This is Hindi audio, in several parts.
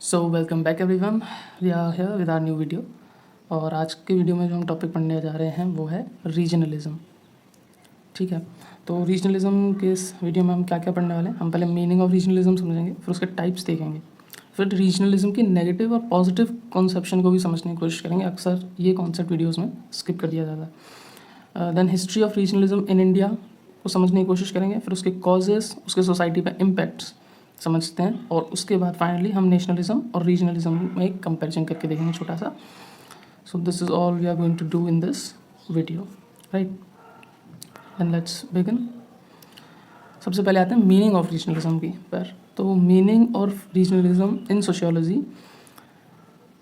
So welcome back everyone, we are here with our new video. और आज के वीडियो में जो हम टॉपिक पढ़ने जा रहे हैं वो है रीजनलिज्म। ठीक है, तो रीजनलिज्म के इस वीडियो में हम क्या क्या पढ़ने वाले हैं। हम पहले मीनिंग ऑफ रीजनलिज्म समझेंगे, फिर उसके टाइप्स देखेंगे, फिर रीजनलिज्म की नेगेटिव और पॉजिटिव कॉन्सेप्शन को भी समझने की कोशिश करेंगे। अक्सर ये कॉन्सेप्ट वीडियोज़ में स्किप कर दिया जाता है। Then history of regionalism in India को समझने की कोशिश करेंगे, फिर उसके कॉजेज़, उसके सोसाइटी पर इम्पैक्ट्स समझते हैं, और उसके बाद फाइनली हम नेशनलिज्म और रीजनलिज्म में एक कंपैरिजन करके देखेंगे छोटा सा। So this is all we are going to do in this video, right. And let's begin. सबसे पहले आते हैं मीनिंग ऑफ रीजनलिज्म की पर। तो meaning of regionalism in sociology,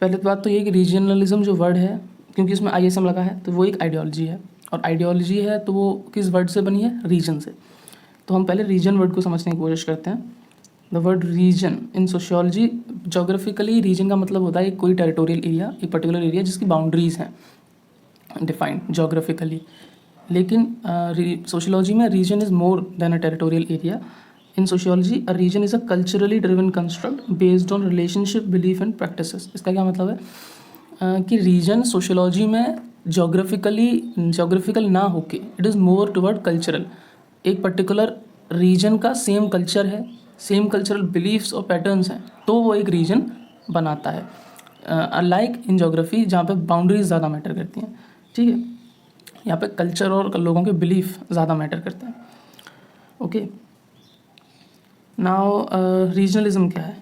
पहले तो बात तो ये कि रीजनलिज्म जो वर्ड है, क्योंकि इसमें ISM लगा है, तो वो एक आइडियोलॉजी है, और आइडियोलॉजी है तो वो किस वर्ड से बनी है? रीजन से। तो हम पहले रीजन वर्ड को समझने की कोशिश करते हैं। The word region in sociology, geographically region का मतलब होता है एक कोई टेरिटोरियल एरिया, एक पर्टिकुलर एरिया जिसकी बाउंड्रीज हैं डिफाइंड जोग्राफिकली। लेकिन सोशियोलॉजी में region is more than a territorial area. In sociology a region is a culturally driven construct based on relationship, belief and practices. इसका क्या मतलब है कि रीजन सोशियोलॉजी में जोग्राफिकल ना होके it is more toward cultural. एक पर्टिकुलर रीजन का सेम कल्चर है, सेम कल्चरल बिलीफ्स और पैटर्न्स हैं, तो वो एक रीजन बनाता है। अनलाइक इन ज्योग्राफी जहाँ पे बाउंड्रीज ज़्यादा मैटर करती हैं, ठीक है, यहाँ पे कल्चर और लोगों के बिलीफ ज़्यादा मैटर करते हैं। ओके, नाउ रीजनलिज्म क्या है?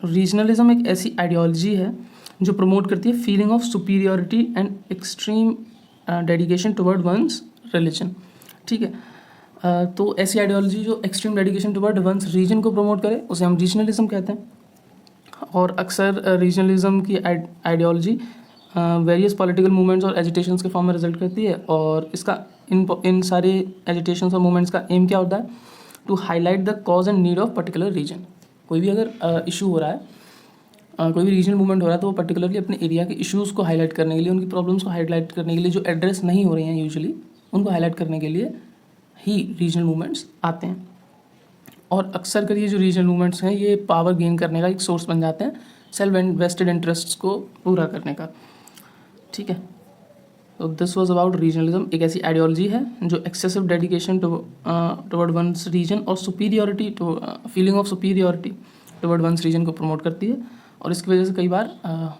रीजनलिज्म एक ऐसी आइडियोलॉजी है जो प्रमोट करती है feeling of superiority and extreme dedication toward one's religion. ठीक है, तो ऐसी आइडियोलॉजी जो extreme dedication toward one's region को प्रमोट करे उसे हम रीजनलिज्म कहते हैं। और अक्सर रीजनलिज्म की आइडियोलॉजी वेरियस पॉलिटिकल मूवमेंट्स और एजिटेशंस के फॉर्म में रिजल्ट करती है। और इसका इन सारे एजिटेशंस और मूवमेंट्स का एम क्या होता है? To highlight the cause and need of particular region. कोई भी अगर इशू हो रहा है, कोई भी रीजनल मूवमेंट हो रहा है, तो वो पर्टिकुलरली अपने एरिया के इश्यूज़ को हाईलाइट करने के लिए, उनकी प्रॉब्लम्स को हाईलाइट करने के लिए, जो एड्रेस नहीं हो रही हैं यूजुअली, उनको हाईलाइट करने के लिए ही रीजनल मूवमेंट्स आते हैं। और अक्सर कर ये जो रीजनल मूवमेंट्स हैं ये पावर गेन करने का एक सोर्स बन जाते हैं, सेल्फ वेस्टेड इंटरेस्ट्स को पूरा करने का। ठीक है, तो दिस वाज अबाउट रीजनलिज्म। एक ऐसी आइडियोलॉजी है जो excessive dedication toward one's region और superiority to feeling of superiority toward one's region को प्रमोट करती है, और इसकी वजह से कई बार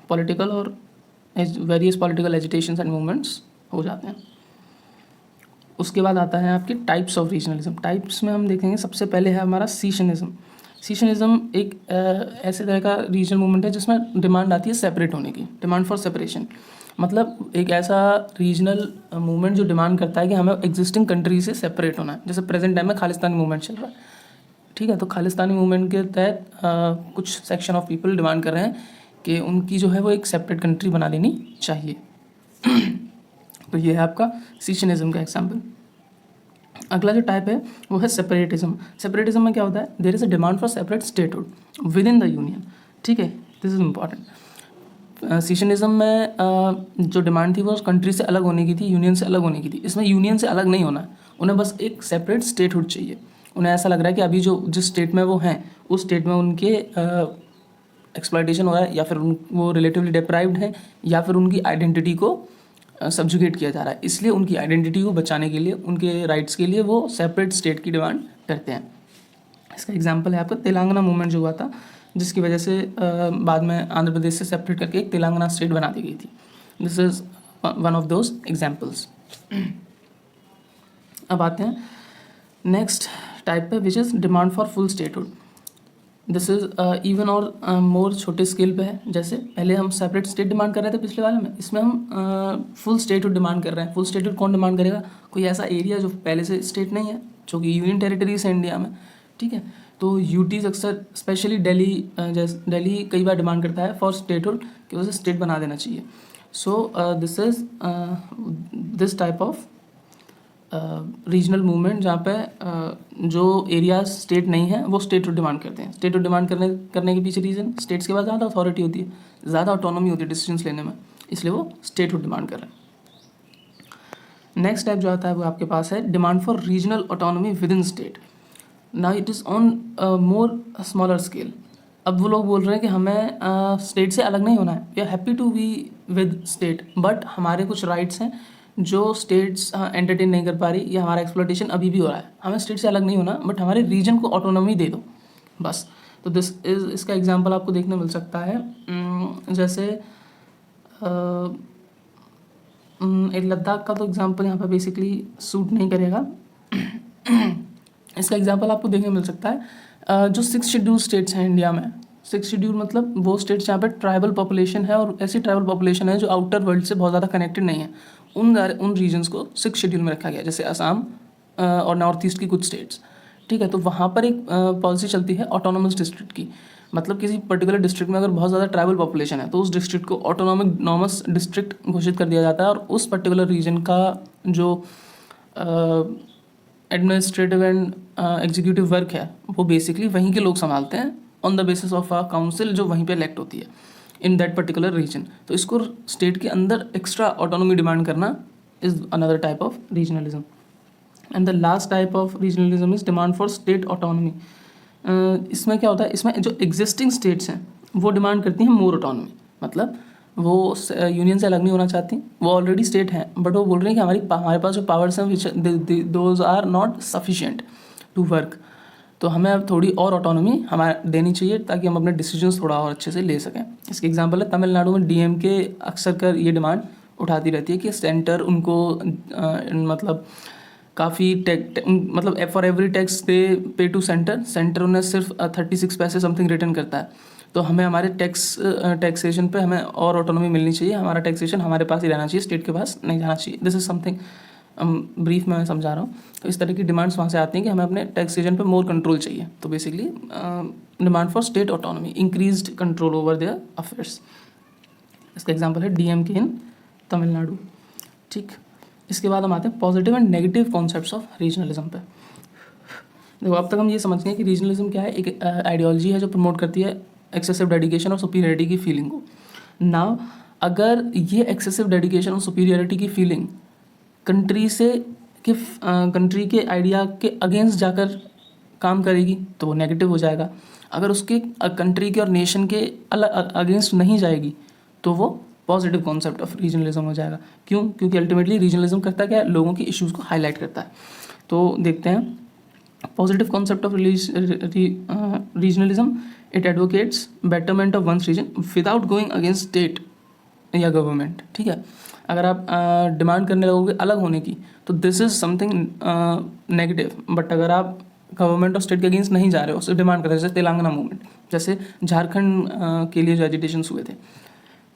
पॉलिटिकल और various political agitations and movements हो जाते हैं। उसके बाद आता है आपकी टाइप्स ऑफ रीजनलिज्म। टाइप्स में हम देखेंगे, सबसे पहले है हमारा सीशनिज्म। सीशनिज्म एक ऐसे तरह का रीजनल मूवमेंट है जिसमें डिमांड आती है सेपरेट होने की, डिमांड फॉर सेपरेशन। मतलब एक ऐसा रीजनल मूवमेंट जो डिमांड करता है कि हमें एग्जिस्टिंग कंट्री से सेपरेट होना है। जैसे प्रेजेंट टाइम में खालिस्तानी मूवमेंट चल रहा है, ठीक है, तो खालिस्तानी मूवमेंट के तहत कुछ सेक्शन ऑफ पीपल डिमांड कर रहे हैं कि उनकी जो है वो एक सेपरेट कंट्री बना लेनी चाहिए। तो ये है आपका सीशनिज्म का एग्जाम्पल। अगला जो टाइप है वो है सेपरेटिज्म। सेपरेटिज्म में क्या होता है? There is a demand for separate statehood within the union. ठीक है, दिस इज इम्पॉर्टेंट। सीशनिज्म में जो डिमांड थी वो कंट्री से अलग होने की थी, यूनियन से अलग होने की थी। इसमें यूनियन से अलग नहीं होना है, उन्हें बस एक सेपरेट स्टेटहुड चाहिए। उन्हें ऐसा लग रहा है कि अभी जो जिस स्टेट में वो हैं उस स्टेट में उनके एक्सप्लॉयटेशन हो रहा है, या फिर वो रिलेटिवली डिप्राइव्ड है, या फिर उनकी आइडेंटिटी को सब्जुगेट किया जा रहा है। इसलिए उनकी आइडेंटिटी को बचाने के लिए, उनके राइट्स के लिए वो सेपरेट स्टेट की डिमांड करते हैं। इसका एग्जांपल है आपका तेलंगाना मूवमेंट जो हुआ था, जिसकी वजह से बाद में आंध्र प्रदेश से सेपरेट करके एक तेलंगाना स्टेट बना दी गई थी। This is one of those examples. अब आते हैं नेक्स्ट टाइप पे, which is demand for full statehood. This is even और मोर छोटे स्केल पे है। जैसे पहले हम सेपरेट स्टेट डिमांड कर रहे थे पिछले वाले में, इसमें हम फुल स्टेटहुड डिमांड कर रहे हैं। फुल स्टेटहुड कौन डिमांड करेगा? कोई ऐसा एरिया जो पहले से स्टेट नहीं है, जो कि यूनियन टेरिटरीज है इंडिया में। ठीक है, तो यूटीज़ अक्सर स्पेशली दिल्ली, जैसे दिल्ली कई बार डिमांड करता है फॉर स्टेटहुड कि उसे स्टेट बना देना चाहिए। सो this is this type of regional movement जहाँ पे जो एरिया स्टेट नहीं है वो स्टेटहुड डिमांड करते हैं। स्टेटहुड डिमांड करने के पीछे रीज़न, स्टेट्स के पास ज़्यादा अथॉरिटी होती है, ज़्यादा ऑटोनॉमी होती है डिसीजंस लेने में, इसलिए वो स्टेटहुड डिमांड कर रहे हैं। नेक्स्ट टाइप जो आता है वो आपके पास है demand for regional autonomy with in state. Now it is on more smaller scale. अब वो लोग बोल रहे हैं कि हमें स्टेट से अलग नहीं होना है, we are happy to be with state, but हमारे कुछ राइट्स हैं जो स्टेट्स एंटरटेन नहीं कर पा रही या हमारा एक्सप्लॉयटेशन अभी भी हो रहा है। हमें स्टेट से अलग नहीं होना, बट हमारे रीजन को ऑटोनॉमी दे दो बस। तो इसका एग्जांपल आपको देखने मिल सकता है। जैसे एक लद्दाख का तो एग्जांपल यहाँ पर बेसिकली सूट नहीं करेगा। इसका एग्जांपल आपको देखने मिल सकता है जो 6 शेड्यूल स्टेट्स हैं इंडिया में। 6 शेड्यूल मतलब वो स्टेट्स जहाँ पे ट्राइबल पॉपुलेशन है और ऐसी ट्राइबल पॉपुलेशन है जो आउटर वर्ल्ड से बहुत ज़्यादा कनेक्टेड नहीं है, उन रीजन्स को 6 शेड्यूल में रखा गया, जैसे असम और नॉर्थ ईस्ट की कुछ स्टेट्स। ठीक है, तो वहाँ पर एक पॉलिसी चलती है ऑटोनोमस डिस्ट्रिक्ट की। मतलब किसी पर्टिकुलर डिस्ट्रिक्ट में अगर बहुत ज़्यादा ट्राइबल पॉपुलेशन है तो उस डिस्ट्रिक्ट को ऑटोनॉमस डिस्ट्रिक्ट घोषित कर दिया जाता है, और उस पर्टिकुलर रीजन का जो एडमिनिस्ट्रेटिव एंड एग्जीक्यूटिव वर्क है वो बेसिकली वहीं के लोग संभालते हैं on the basis of a council जो वहीं पे इलेक्ट होती है इन दैट पर्टिकुलर रीजन। तो इसको स्टेट के अंदर एक्स्ट्रा ऑटोनॉमी डिमांड करना is another type of regionalism. And the last type of regionalism is demand for state autonomy. इसमें क्या होता है, इसमें जो एग्जिस्टिंग स्टेट्स हैं वो डिमांड करती हैं मोर ऑटोनॉमी, मतलब वो यूनियन से अलग नहीं होना चाहती, वो ऑलरेडी स्टेट हैं, बट वो बोल रही हैं कि हमारे पास जो पावर्स हैं which those are not sufficient to work, तो हमें अब थोड़ी और ऑटोनॉमी हमारे देनी चाहिए ताकि हम अपने डिसीजंस थोड़ा और अच्छे से ले सकें। इसके एग्जांपल है तमिलनाडु में डीएमके अक्सर कर ये डिमांड उठाती रहती है कि सेंटर उनको मतलब काफ़ी मतलब फॉर एवरी टैक्स दे पे टू सेंटर उन्हें सिर्फ 36 पैसे समथिंग रिटर्न करता है, तो हमें हमारे टैक्सेशन पे हमें और ऑटोनॉमी मिलनी चाहिए, हमारा टैक्सेशन हमारे पास ही रहना चाहिए, स्टेट के पास नहीं जाना चाहिए। दिस इज समथिंग ब्रीफ में मैं समझा रहा हूँ। तो इस तरह की डिमांड्स वहाँ से आती हैं कि हमें अपने टैक्सेशन पे मोर कंट्रोल चाहिए। तो basically demand for state autonomy, increased control over their affairs. इसका एग्जांपल है डीएमके इन तमिलनाडु। ठीक, इसके बाद हम आते हैं positive and negative concepts of regionalism पे। देखो, अब तक हम ये समझ गए कि रीजनलिज्म क्या है, एक आइडियोलॉजी है जो प्रमोट करती है एक्सेसिव डेडिकेशन और सुपीरियरिटी की फीलिंग को। नाउ अगर ये एक्सेसिव डेडिकेशन और सुपीरियरिटी की फीलिंग कंट्री के आइडिया के अगेंस्ट जाकर काम करेगी तो वो नेगेटिव हो जाएगा। अगर उसके कंट्री के और नेशन के अगेंस्ट नहीं जाएगी तो वो पॉजिटिव कॉन्सेप्ट ऑफ रीजनलिज्म हो जाएगा। क्यों? क्योंकि अल्टीमेटली रीजनलिज्म करता क्या है, लोगों की इश्यूज़ को हाईलाइट करता है। तो देखते हैं positive concept of regionalism, it advocates betterment of one's region without going against state या गवर्नमेंट। ठीक है, अगर आप डिमांड करने लगोगे अलग होने की तो this is something negative, but अगर आप गवर्नमेंट और स्टेट के अगेंस्ट नहीं जा रहे हो, उससे डिमांड कर रहे हो, जैसे तेलंगाना मूवमेंट, जैसे झारखंड के लिए जो एजिटेशंस हुए थे,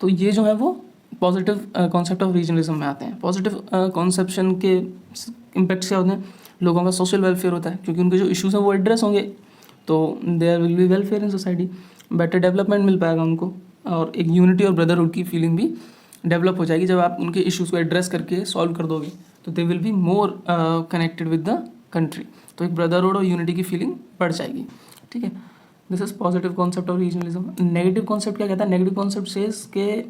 तो ये जो है वो पॉजिटिव कॉन्सेप्ट ऑफ रीजनलिज्म में आते हैं। पॉजिटिव कॉन्सेप्शन के इम्पैक्ट क्या होते हैं, लोगों का सोशल वेलफेयर होता है क्योंकि उनके जो इश्यूज़ हैं वो एड्रेस होंगे, तो there will be welfare in society, better development मिल पाएगा उनको, और एक यूनिटी और ब्रदरहुड की फीलिंग भी डेवलप हो जाएगी। जब आप उनके इश्यूज़ को एड्रेस करके सॉल्व कर दोगे तो they will be more connected with the country, तो एक ब्रदरहुड और यूनिटी की फीलिंग बढ़ जाएगी। ठीक है, this is positive concept of regionalism. Negative concept क्या कहता है, नेगेटिव कॉन्सेप्ट सेज के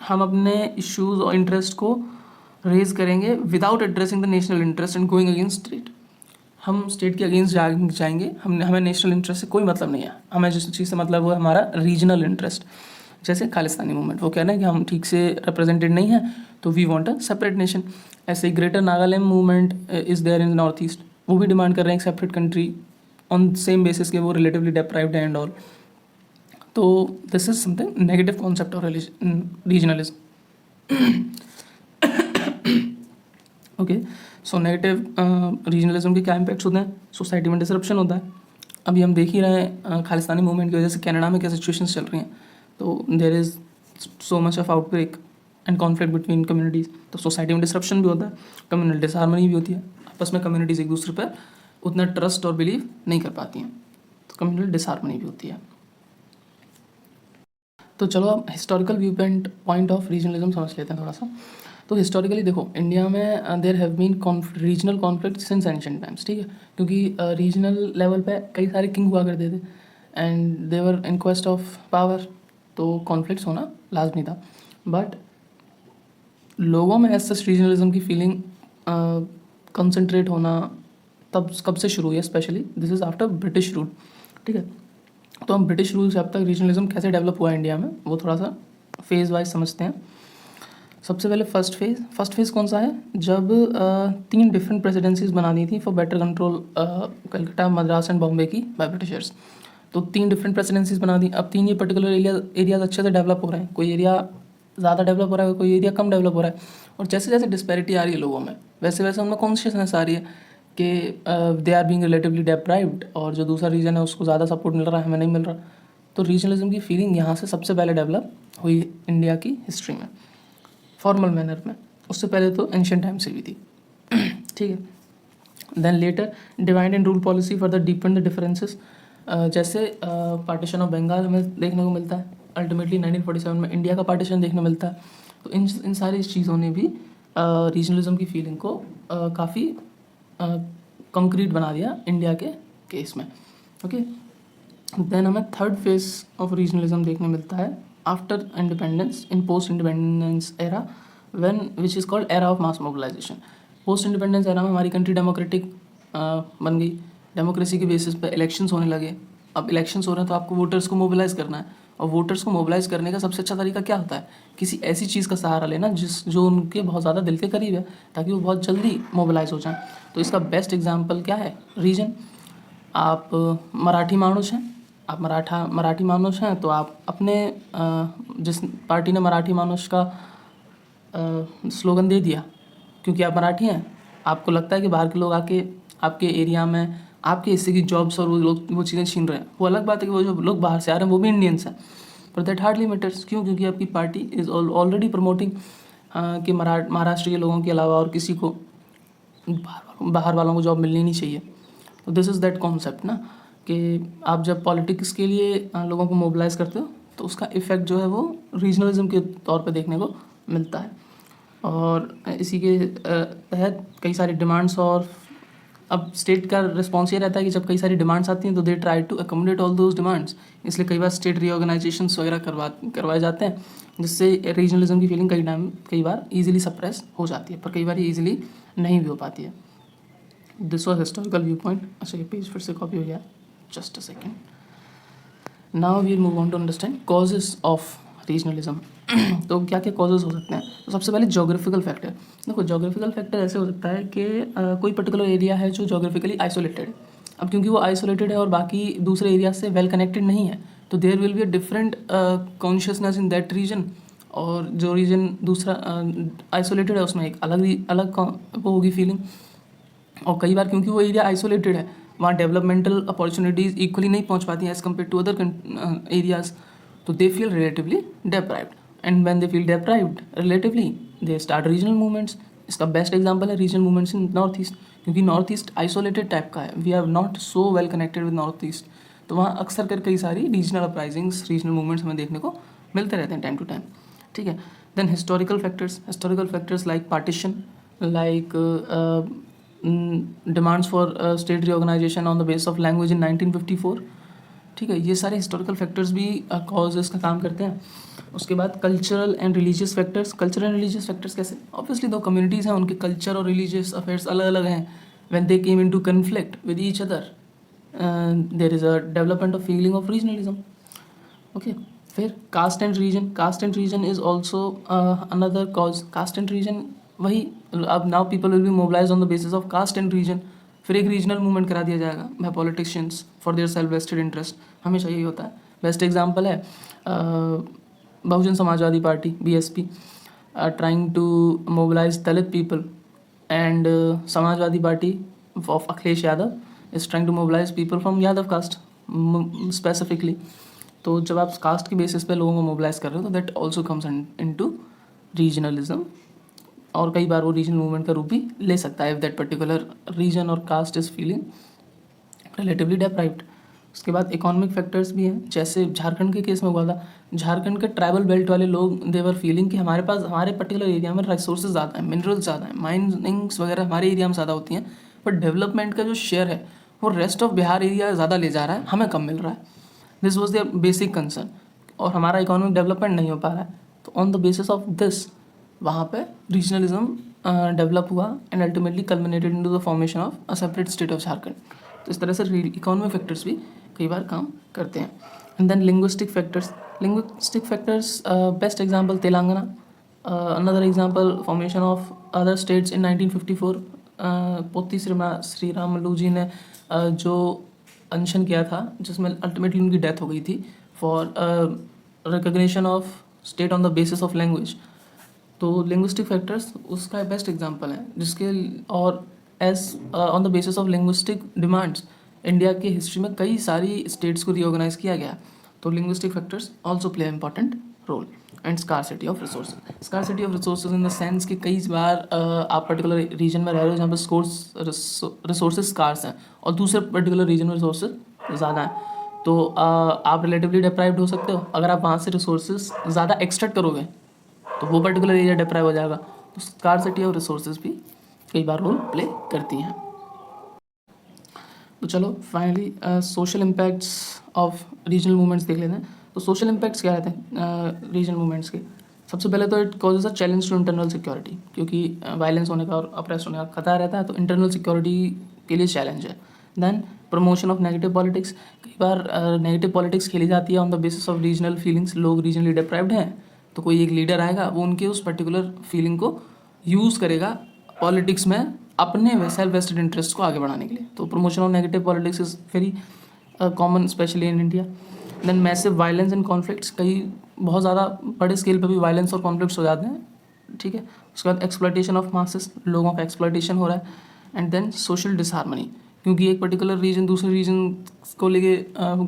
हम अपने इश्यूज़ और इंटरेस्ट को रेज करेंगे without addressing the national interest and going against state. हम स्टेट के अगेंस्ट जाएंगे, हमें नेशनल इंटरेस्ट से कोई मतलब नहीं है, हमें जिस चीज़ से मतलब वो है हमारा रीजनल इंटरेस्ट। जैसे खालिस्तानी मूवमेंट, वो कह रहे हैं कि हम ठीक से रिप्रेजेंटेड नहीं हैं तो we want a separate nation. ऐसे ही greater Nagaland movement is there in north east, वो भी डिमांड कर रहे हैं एक separate country on same basis के वो रिलेटिवली डेप्राइव्ड एंड ऑल। तो this is something negative concept of regionalism. Okay, so negative regionalism के क्या इम्पैक्ट्स होते हैं, सोसाइटी में डिसरप्शन होता है। अभी हम देख ही रहे हैं खालिस्तानी मूवमेंट की वजह से कनाडा में क्या सिचुएशंस चल रही हैं, तो there is so much of outbreak and conflict between communities, तो सोसाइटी में डिसरप्शन भी होता है, कम्युनल डिसहार्मनी भी होती है, आपस में कम्युनिटीज़ एक दूसरे पर उतना ट्रस्ट और बिलीव नहीं कर पाती हैं, तो कम्युनल डिसहार्मनी भी होती है। तो चलो अब historical view point of regionalism समझ लेते हैं थोड़ा सा। तो हिस्टोरिकली देखो, इंडिया में there have been regional conflict since ancient times. ठीक है, क्योंकि रीजनल लेवल पे कई सारे किंग हुआ करते थे and they were in quest of power, तो कॉन्फ्लिक्ट्स होना लाजमी था। बट लोगों में एज सच रीजनलिज्म की फीलिंग कंसंट्रेट होना तब कब से शुरू हुई है, specially this is after British rule. ठीक है, तो हम ब्रिटिश रूल से अब तक रीजनलिज्म कैसे डेवलप हुआ इंडिया में वो थोड़ा सा फेज़ वाइज समझते हैं। सबसे पहले फर्स्ट फेज़ कौन सा है, जब 3 डिफरेंट प्रेसिडेंसीज बना दी थी for better control Calcutta, Madras and Bombay की बाय ब्रिटिशर्स। तो 3 डिफरेंट प्रेसिडेंसीज बना दी। अब 3 ये पर्टिकुलर एरियाज अच्छे से डेवलप हो रहे हैं, कोई एरिया ज़्यादा डेवलप हो रहा है, कोई एरिया कम डेवलप हो रहा है, और जैसे जैसे डिस्पैरिटी आ रही है लोगों में वैसे वैसे उनमें कॉन्शियसनेस आ रही है कि दे आर बीइंग रिलेटिवली डेप्राइव्ड, और जो दूसरा रीजन है उसको ज़्यादा सपोर्ट मिल रहा है, हमें नहीं मिल रहा। तो रीजनलिज्म की फीलिंग यहाँ से सबसे पहले डेवलप हुई इंडिया की हिस्ट्री में फॉर्मल मैनर में। उससे पहले तो एंशियंट टाइम से भी थी। ठीक है। Then later divide and rule policy for the deepen the differences, जैसे पार्टीशन ऑफ बंगाल हमें देखने को मिलता है, अल्टीमेटली 1947 में इंडिया का पार्टीशन देखने मिलता है। तो इन सारी चीज़ों ने भी रीजनलिज्म की फीलिंग को काफ़ी कंक्रीट बना दिया इंडिया के केस में। ओके। देन हमें थर्ड फेज ऑफ रीजनलिज्म देखने मिलता है after independence, in post independence era, when which is called era of mass mobilization. Post independence era में हमारी कंट्री डेमोक्रेटिक बन गई, डेमोक्रेसी के बेसिस पे इलेक्शंस होने लगे। अब इलेक्शंस हो रहे हैं तो आपको वोटर्स को मोबिलाइज करना है, और वोटर्स को मोबिलाइज करने का सबसे अच्छा तरीका क्या होता है, किसी ऐसी चीज़ का सहारा लेना जो उनके बहुत ज़्यादा दिल के करीब है, ताकि वो बहुत जल्दी मोबिलाइज हो जाएं। तो इसका बेस्ट एग्जाम्पल क्या है, रीजन। आप मराठी मानुष हैं, आप मराठी मानुष हैं, तो आप अपने जिस पार्टी ने मराठी मानुष का स्लोगन दे दिया, क्योंकि आप मराठी हैं, आपको लगता है कि बाहर के लोग आके आपके एरिया में आपके हिस्से की जॉब्स और वो चीज़ें छीन रहे हैं। वो अलग बात है कि वो जो लोग बाहर से आ रहे हैं वो भी इंडियंस हैं, पर दैट हार्डली मैटर्स। क्यों? क्योंकि आपकी पार्टी इज़ ऑलरेडी प्रमोटिंग कि महाराष्ट्र के लोगों के अलावा और किसी को बाहर वालों को जॉब मिलनी नहीं चाहिए। तो दिस इज़ दैट कॉन्सेप्ट ना, कि आप जब पॉलिटिक्स के लिए लोगों को मोबिलाइज करते हो तो उसका इफ़ेक्ट जो है वो रीजनलिज्म के तौर पे देखने को मिलता है। और इसी के तहत कई सारी डिमांड्स, और अब स्टेट का रिस्पॉन्स ये रहता है कि जब कई सारी डिमांड्स आती हैं तो they try to accommodate all those demands. इसलिए कई बार स्टेट रीऑर्गेनाइजेशंस वगैरह करवाए जाते हैं, जिससे रीजनलिज्म की फीलिंग कई बार ईजिली सप्रेस हो जाती है, पर कई बार ये ईजिली नहीं भी हो पाती है। This was historical view point. अच्छा, ये पेज फिर से कॉपी हो गया, just a second. Now we move on to understand causes of regionalism. तो क्या क्या कॉजेज हो सकते हैं? तो सबसे पहले जोग्राफिकल फैक्टर। देखो, जोग्राफिकल फैक्टर ऐसे हो सकता है कि कोई पर्टिकुलर एरिया है जो जोग्राफिकली आइसोलेटेड है। अब क्योंकि वो आइसोलेटेड है और बाकी दूसरे एरिया से वेल कनेक्टेड नहीं है, तो there will be a different consciousness in that region, और जो रीजन दूसरा आइसोलेटेड है उसमें एक अलग वो होगी फीलिंग। और कई बार क्योंकि वो एरिया आइसोलेटेड है, वहाँ डेवलपमेंटल अपॉर्चुनिटीज़ इक्वली नहीं पहुँच पाती हैं as compare to other areas, तो they feel relatively deprived, and when they feel deprived relatively they start regional movements. इसका बेस्ट एग्जांपल है regional movements in north east, क्योंकि नॉर्थ ईस्ट आइसोलेटेड टाइप का है, we are not so well connected with north east, तो वहाँ अक्सर कर कई सारी रीजनल अपराइजिंग्स, रीजनल मूवमेंट्स हमें देखने को मिलते रहते हैं टाइम टू टाइम। ठीक है। Then historical factors like partition, like demands for state reorganization on the base of language in 1954। ठीक है, ये सारे हिस्टोरिकल फैक्टर्स भी कॉजेस का काम करते हैं। उसके बाद कल्चरल एंड रिलीजियस फैक्टर्स कैसे? ऑब्वियसली दो कम्युनिटीज़ हैं, उनके कल्चर और रिलीजियस अफेयर्स अलग अलग हैं। When they came into conflict with each other there is a development of feeling of regionalism. Okay. फिर caste and region is also another cause. Caste and region वही, अब now people will be mobilize on the basis of caste and region, फिर एक रीजनल मूवमेंट करा दिया जाएगा bye politicians for their self vested interest. हमेशा यही होता है। बेस्ट एग्जांपल है Bahujan Samajwadi party BSP trying to mobilize Dalit people, and Samajwadi party of Akhilesh Yadav is trying to mobilize people from Yadav caste specifically. तो जब आप कास्ट के बेसिस पे लोगों को मोबिलाइज कर रहे हो तो that also comes into regionalism, और कई बार वो रीजनल मूवमेंट का रूप भी ले सकता है इफ दैट पर्टिकुलर रीजन और कास्ट इज फीलिंग रिलेटिवली डेप्राइव्ड। उसके बाद इकोनॉमिक फैक्टर्स भी हैं, जैसे झारखंड के केस में हुआ था। झारखंड के ट्राइबल बेल्ट वाले लोग देवर फीलिंग कि हमारे पास हमारे पर्टिकुलर एरिया में रिसोर्सेज ज़्यादा हैं, मिनरल्स ज़्यादा हैं, माइनिंग्स वगैरह हमारे एरिया में ज़्यादा होती हैं, बट डेवलपमेंट का जो शेयर है वो रेस्ट ऑफ बिहार एरिया ज़्यादा ले जा रहा है, हमें कम मिल रहा है। This was their basic concern, और हमारा इकोनॉमिक डेवलपमेंट नहीं हो पा रहा है। तो on the basis of this वहाँ पे रीजनलिज्म डेवलप हुआ and ultimately culminated into the formation of a separate state of Jharkhand. तो इस तरह से इकोनॉमिक फैक्टर्स भी कई बार काम करते हैं. And then linguistic factors. Linguistic factors, best example Telangana. Another example formation of other states in 1954. Potti Sriramulu जी ने जो अनशन किया था जिसमें अल्टीमेटली उनकी डेथ हो गई थी for recognition of state on the basis of language. तो लिंग्विस्टिक फैक्टर्स उसका बेस्ट एग्जांपल है जिसके और as on the basis of linguistic demands India की हिस्ट्री में कई सारी स्टेट्स को रिऑर्गेनाइज किया गया. तो लिंग्विस्टिक फैक्टर्स also play important role. And scarcity of resources. Scarcity of resources in the sense कि कई बार आप पर्टिकुलर रीजन में रह रहे हो जहाँ पर रिसोर्सेज स्कार्स हैं और दूसरे पर्टिकुलर रीजन में रिसोर्सेज ज़्यादा हैं. तो आप रिलेटिवली डिप्राइव्ड हो सकते हो. अगर आप वहाँ से रिसोर्सेज ज़्यादा एक्सट्रैक्ट करोगे तो वो पर्टिकुलर एरिया डिप्राइव हो जाएगा. तो स्कार्सिटी ऑफ रिसोर्सेज भी कई बार रोल प्ले करती हैं. तो चलो finally social impacts of regional movements देख लेते हैं. तो सोशल इम्पैक्ट्स क्या रहते हैं रीजनल मूवमेंट्स के. सबसे पहले तो it causes a challenge to internal security, क्योंकि वायलेंस होने का और अप्रेस होने का खतरा रहता है. तो इंटरनल सिक्योरिटी के लिए चैलेंज है. Then promotion of negative politics. कई बार नेगेटिव पॉलिटिक्स खेली जाती है on the basis of regional feelings. लोग रीजनली डिप्राइव्ड हैं तो कोई एक लीडर आएगा वो उनके उस पर्टिकुलर फीलिंग को यूज़ करेगा पॉलिटिक्स में अपने सेल्फ वेस्टेड इंटरेस्ट को आगे बढ़ाने के लिए. तो promotion of negative politics is very common specially in India. Then massive violence and conflicts. कई बहुत ज़्यादा बड़े स्केल पर भी वायलेंस और कॉन्फ्लिक्ट्स हो जाते हैं. ठीक है. उसके बाद एक्सप्लॉयटेशन ऑफ मासेस. लोगों का एक्सप्लॉयटेशन हो रहा है. एंड देन सोशल डिसहार्मनी, क्योंकि एक पर्टिकुलर रीजन दूसरे रीजन को लेके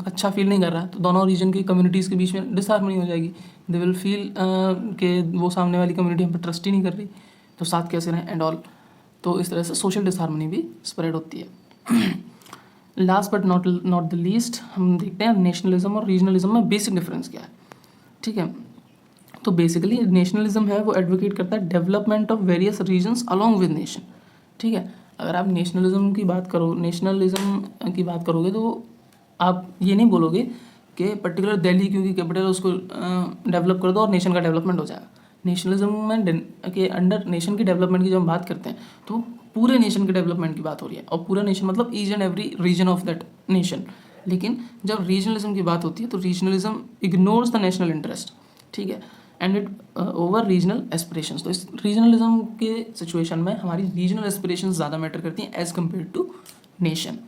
अच्छा फील नहीं कर रहा है तो दोनों रीजन की कम्युनिटीज़ के बीच में डिसहार्मनी हो जाएगी. दे विल फील कि वो सामने वाली कम्युनिटी हम पर ट्रस्ट ही नहीं कर रही तो साथ कैसे रहें एंड ऑल. तो इस तरह से सोशल डिसहार्मनी भी स्प्रेड होती है. Last but not the least हम देखते हैं नेशनलिज्म और रीजनलिज्म में बेसिक डिफरेंस क्या है. ठीक है. तो बेसिकली नेशनलिज्म है वो एडवोकेट करता है development of various regions along with nation. ठीक है. अगर आप नेशनलिज्म की बात करोगे तो आप ये नहीं बोलोगे कि पर्टिकुलर दिल्ली क्योंकि कैपिटल उसको डेवलप कर दो और नेशन का डेवलपमेंट हो जाएगा. नेशनलिज्म में के अंडर नेशन की डेवलपमेंट की जब हम बात करते हैं तो पूरे नेशन के डेवलपमेंट की बात हो रही है और पूरा नेशन मतलब each and every region of that nation. लेकिन जब रीजनलिज्म की बात होती है तो regionalism ignores the national interest. ठीक है. And it over regional aspirations. तो इस रीजनलिज्म के सिचुएशन में हमारी रीजनल एस्पिरेशंस ज़्यादा मैटर करती हैं as compare to nation.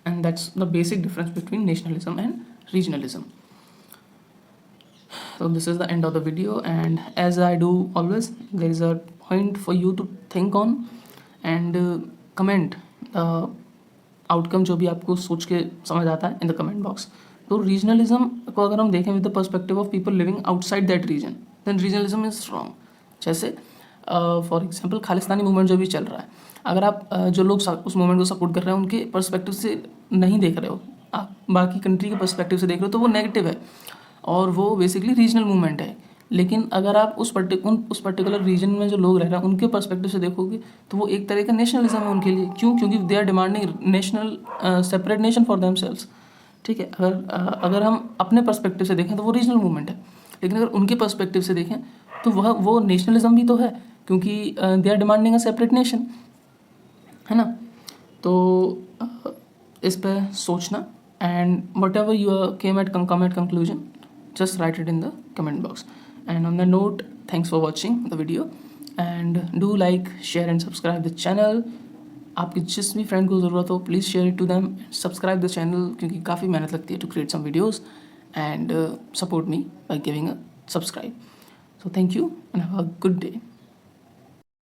And that's the basic difference between nationalism and regionalism. So this is the end of the video, and as I do always, there is a point for you to think on and comment outcome जो भी आपको सोच के समझ आता है इन द कमेंट बॉक्स. तो रीजनलिज्म को अगर हम देखें with the perspective of people living outside that region then regionalism is strong. जैसे फॉर एग्जांपल खालिस्तानी मूवमेंट जो भी चल रहा है, अगर आप जो लोग उस मूवमेंट को सपोर्ट कर रहे हैं उनके पर्सपेक्टिव से नहीं देख रहे हो, आप बाकी कंट्री के पर्सपेक्टिव से देख रहे हो तो वो नेगेटिव है और वो बेसिकली रीजनल मूवमेंट है. लेकिन अगर आप उस पर्टिकुलर रीजन में जो लोग रह रहे हैं उनके पर्सपेक्टिव से देखोगे तो वो एक तरह का नेशनलिज्म है उनके लिए. क्यों? क्योंकि they are demanding national separate nation for themselves. ठीक है. अगर हम अपने पर्सपेक्टिव से देखें तो वो रीजनल मूवमेंट है. लेकिन अगर उनके पर्सपेक्टिव से देखें तो वो नेशनलिज्म भी तो है क्योंकि they are demanding a separate nation, है ना. तो इस पर सोचना and whatever you came at conclusion just write it in the comment box. And on that note, thanks for watching the video and do like, share and subscribe the channel. आपके जिस भी फ्रेंड को ज़रूरत हो please share it to them. Subscribe the channel क्योंकि काफ़ी मेहनत लगती है to create some videos and support me by giving a subscribe. So thank you and have a good day.